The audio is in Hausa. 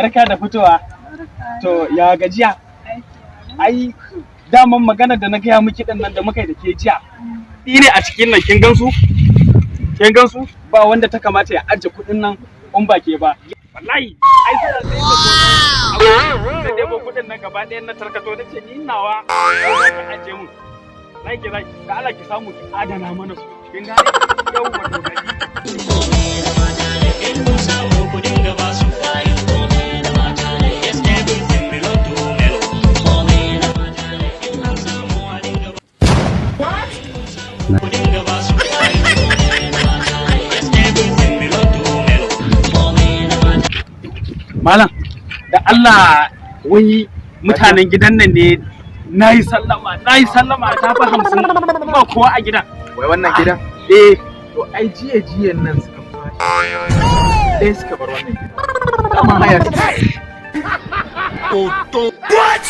Barka da fitowa. To ya gajiya? Ai daman magana da na gaya miki din nan da muka yi da ke jiya. Ne a cikin nan kin gansu? Kin gansu? Ba wanda ta kamata ya ajiye kuɗin nan in ba ke ba. Wallahi ai sai da sai da debo kuɗin nan gaba ɗayan na tarkato nace ni nawa za ka ajiye mun. Zaki da Allah ki samu ki adana mana su. Kin gane? Yau wato gari. Malam, da Allah wai mutanen gidan nan ne na yi sallama ta fi 50 ba kowa a gidan. Wai wannan gidan? Eh, to ai jiyan nan suka fashi. Dai suka bar wannan gidan. Dama haya. What?